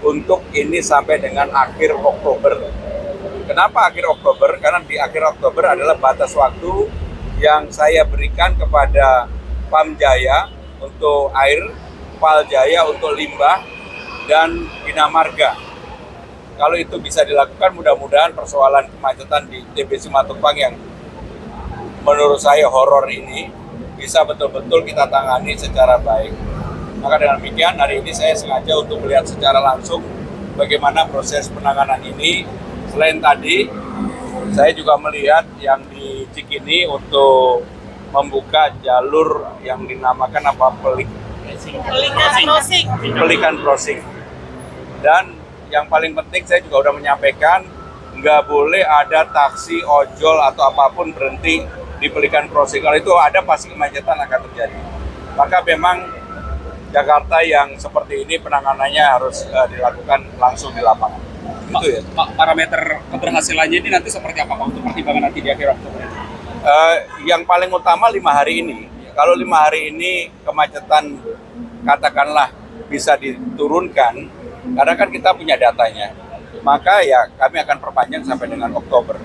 untuk ini sampai dengan akhir Oktober. Kenapa akhir Oktober? Karena di akhir Oktober adalah batas waktu yang saya berikan kepada Pamjaya untuk air, Paljaya untuk limbah, dan Bina Marga. Kalau itu bisa dilakukan, mudah-mudahan persoalan kemacetan di TBC Matupang yang menurut saya horor ini bisa betul-betul kita tangani secara baik. Maka dengan demikian hari ini saya sengaja untuk melihat secara langsung bagaimana proses penanganan ini. Selain tadi, saya juga melihat yang di Cikini untuk membuka jalur yang dinamakan apa, Pelikan Crossing. Dan yang paling penting saya juga sudah menyampaikan nggak boleh ada taksi, ojol atau apapun berhenti di Pelikan Crossing. Kalau itu ada pasti kemacetan akan terjadi. Maka memang Jakarta yang seperti ini penanganannya harus dilakukan langsung di lapangan. Itu ya. Pak, parameter keberhasilannya ini nanti seperti apa Pak untuk pertimbangan nanti di akhir Oktober ini? Yang paling utama 5 hari ini. Kalau 5 hari ini kemacetan katakanlah bisa diturunkan, karena kan kita punya datanya, maka ya kami akan perpanjang sampai dengan Oktober.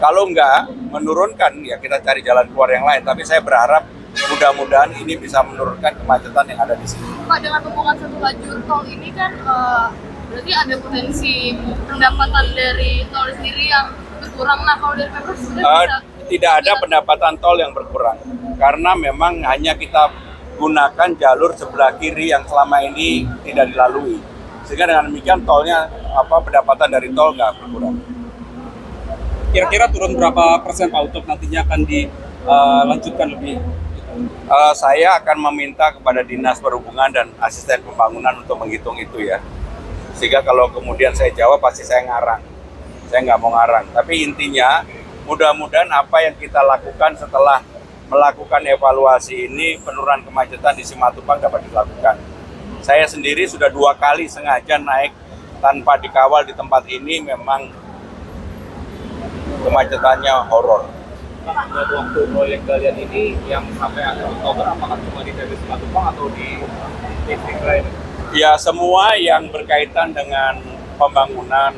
Kalau enggak menurunkan, ya kita cari jalan keluar yang lain. Tapi saya berharap mudah-mudahan ini bisa menurunkan kemacetan yang ada di sini. Pak, dengan pembukaan satu lajur tol ini kan berarti ada potensi pendapatan dari tol sendiri yang berkurang. Nah, kalau dari Pemprov sudah bisa tidak ada pendapatan tol yang berkurang karena memang hanya kita gunakan jalur sebelah kiri yang selama ini tidak dilalui, sehingga dengan demikian tolnya pendapatan dari tol nggak berkurang. Kira-kira turun berapa persen Pak untuk nantinya akan dilanjutkan lebih? Saya akan meminta kepada Dinas Perhubungan dan Asisten Pembangunan untuk menghitung itu ya. Sehingga kalau kemudian saya jawab pasti saya ngarang. Saya nggak mau ngarang. Tapi intinya mudah-mudahan apa yang kita lakukan setelah melakukan evaluasi ini, penurunan kemacetan di Simatupang dapat dilakukan. Saya sendiri sudah 2 kali sengaja naik tanpa dikawal di tempat ini, memang kemacetannya horor. Pak, buat waktu proyek galian ini yang sampai akhir Oktober, apakah cuma di TBC Matupang atau di titik lain? Ya, semua yang berkaitan dengan pembangunan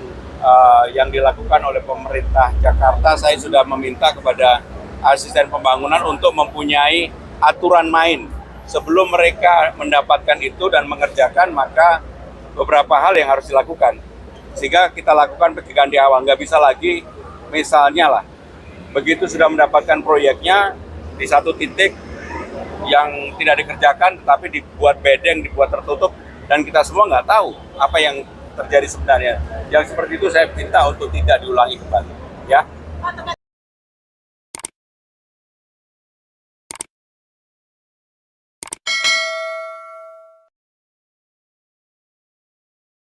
yang dilakukan oleh pemerintah Jakarta, saya sudah meminta kepada asisten pembangunan untuk mempunyai aturan main. Sebelum mereka mendapatkan itu dan mengerjakan, maka beberapa hal yang harus dilakukan. Sehingga kita lakukan pencegahan di awal. Nggak bisa lagi, misalnya lah, begitu sudah mendapatkan proyeknya di satu titik yang tidak dikerjakan, tetapi dibuat bedeng, dibuat tertutup, dan kita semua nggak tahu apa yang terjadi sebenarnya. Yang seperti itu saya minta untuk tidak diulangi kembali. Ya.